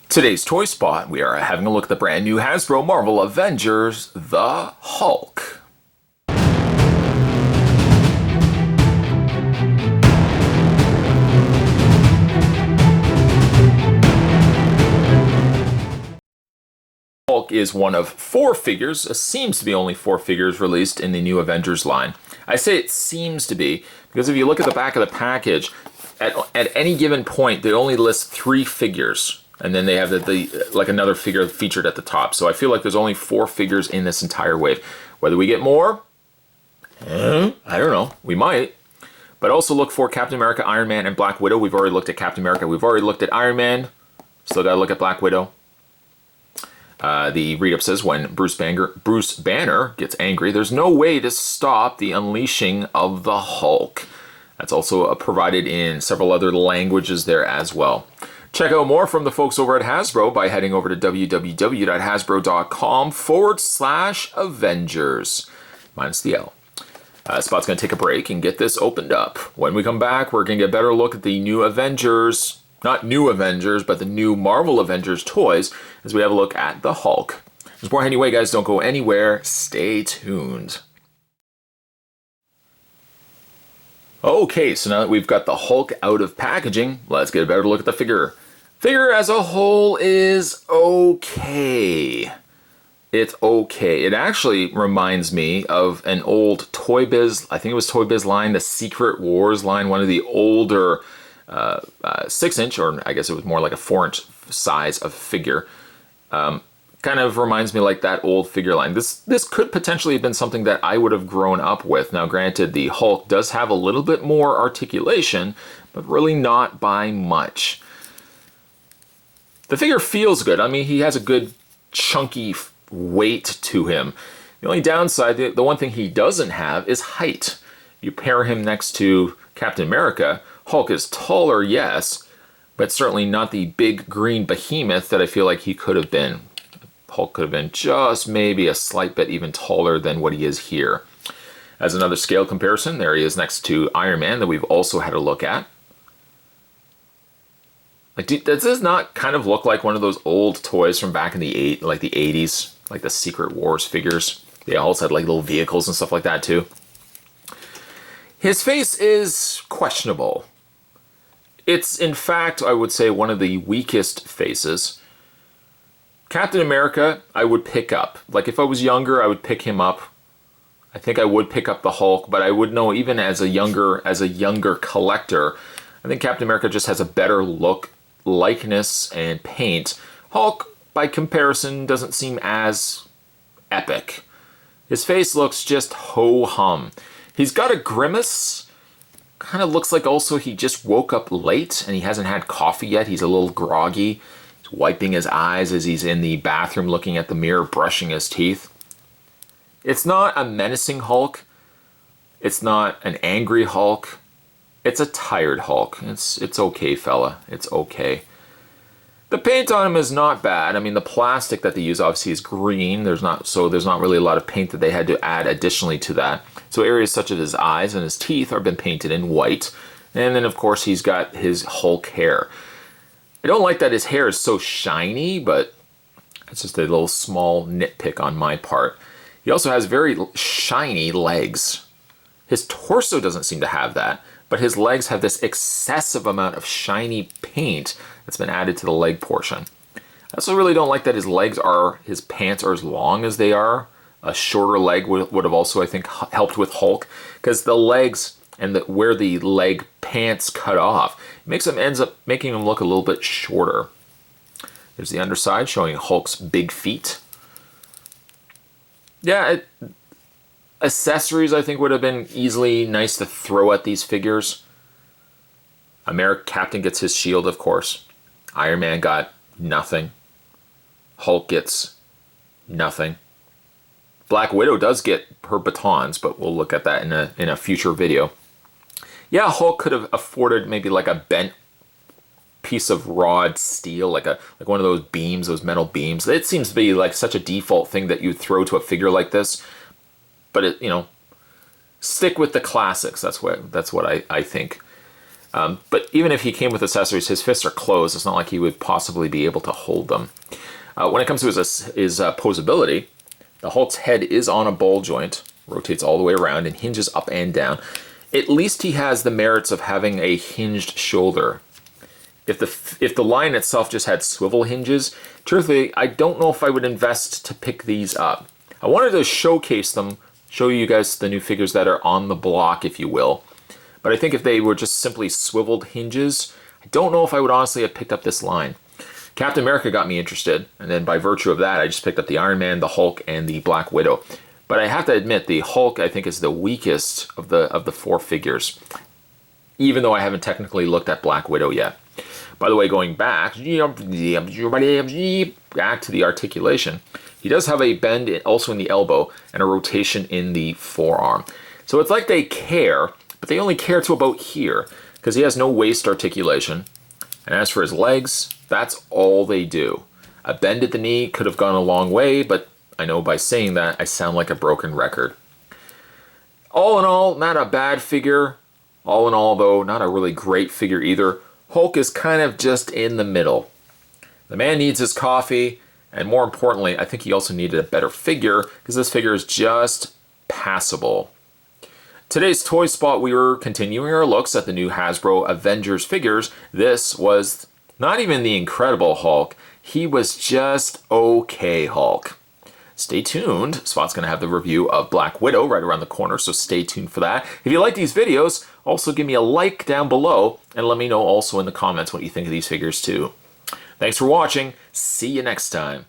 Today's Toy Spot, we are having a look at the brand new Hasbro Marvel Avengers, the Hulk. Hulk is one of 4 figures, it seems to be only 4 figures released in the new Avengers line. I say it seems to be, because if you look at the back of the package, at any given point, they only list 3 figures. And then they have like another figure featured at the top. So I feel like there's only 4 figures in this entire wave. Whether we get more, I don't know. We might. But also look for Captain America, Iron Man, and Black Widow. We've already looked at Captain America. We've already looked at Iron Man. Still got to look at Black Widow. The read-up says, when Bruce Banner gets angry, there's no way to stop the unleashing of the Hulk. That's also provided in several other languages there as well. Check out more from the folks over at Hasbro by heading over to www.hasbro.com/Avengers. Minus the L. Spot's going to take a break and get this opened up. When we come back, we're going to get a better look at the new Avengers, not new Avengers, but the new Marvel Avengers toys as we have a look at the Hulk. There's more anyway, guys. Don't go anywhere. Stay tuned. Okay, so now that we've got the Hulk out of packaging, let's get a better look at the figure. Figure as a whole is okay. It's okay. It actually reminds me of an old Toy Biz, I think it was Toy Biz line, the Secret Wars line, one of the older 6-inch, or I guess it was more like a 4-inch size of figure. Kind of reminds me like that old figure line. This could potentially have been something that I would have grown up with. Now granted, the Hulk does have a little bit more articulation, but really not by much. The figure feels good. I mean, he has a good chunky weight to him. The only downside, the one thing he doesn't have is height. You pair him next to Captain America, Hulk is taller, yes, but certainly not the big green behemoth that I feel like he could have been. Hulk could have been just maybe a slight bit even taller than what he is here. As another scale comparison, there he is next to Iron Man that we've also had a look at. Like, does this not kind of look like one of those old toys from back in the 80s, like the Secret Wars figures? They also had like little vehicles and stuff like that too. His face is questionable. It's in fact, I would say, one of the weakest faces. Captain America, I would pick up. Like, if I was younger, I would pick him up. I think I would pick up the Hulk, but I would know even as a younger collector, I think Captain America just has a better look, likeness, and paint. Hulk, by comparison, doesn't seem as epic. His face looks just ho-hum. He's got a grimace. Kind of looks like also he just woke up late and he hasn't had coffee yet. He's a little groggy. Wiping his eyes as he's in the bathroom looking at the mirror, brushing his teeth. It's not a menacing Hulk. It's not an angry Hulk. It's a tired Hulk. It's okay, fella. It's okay. The paint on him is not bad. I mean, the plastic that they use obviously is green. There's not really a lot of paint that they had to add additionally to that. So areas such as his eyes and his teeth have been painted in white. And then, of course, he's got his Hulk hair. I don't like that his hair is so shiny, but it's just a little small nitpick on my part. He also has very shiny legs. His torso doesn't seem to have that, but his legs have this excessive amount of shiny paint that's been added to the leg portion. I also really don't like that his pants are as long as they are. A shorter leg would have also, I think, helped with Hulk, because the legs and where the leg pants cut off, ends up making him look a little bit shorter. There's the underside showing Hulk's big feet. Yeah, accessories I think would have been easily nice to throw at these figures. Captain gets his shield, of course. Iron Man got nothing. Hulk gets nothing. Black Widow does get her batons, but we'll look at that in a future video. Yeah, Hulk could have afforded maybe like a bent piece of rod steel, like one of those beams, those metal beams. It seems to be like such a default thing that you throw to a figure like this. But stick with the classics. That's what I think. But even if he came with accessories, his fists are closed. It's not like he would possibly be able to hold them. When it comes to his poseability, the Hulk's head is on a ball joint, rotates all the way around, and hinges up and down. At least he has the merits of having a hinged shoulder. If the line itself just had swivel hinges, truthfully, I don't know if I would invest to pick these up. I wanted to showcase them, show you guys the new figures that are on the block, if you will. But I think if they were just simply swiveled hinges, I don't know if I would honestly have picked up this line. Captain America got me interested, and then by virtue of that, I just picked up the Iron Man, the Hulk, and the Black Widow. But I have to admit, the Hulk, I think, is the weakest of the four figures, even though I haven't technically looked at Black Widow yet. By the way, going back to the articulation, he does have a bend also in the elbow and a rotation in the forearm. So it's like they care, but they only care to about here because he has no waist articulation. And as for his legs, that's all they do. A bend at the knee could have gone a long way, but I know by saying that I sound like a broken record. All in all, not a bad figure. All in all, though, not a really great figure either. Hulk is kind of just in the middle. The man needs his coffee, and more importantly, I think he also needed a better figure because this figure is just passable. Today's toy spot, we were continuing our looks at the new Hasbro Avengers figures. This was not even the Incredible Hulk. He was just okay Hulk. Stay tuned. Spot's going to have the review of Black Widow right around the corner, so stay tuned for that. If you like these videos, also give me a like down below, and let me know also in the comments what you think of these figures too. Thanks for watching. See you next time.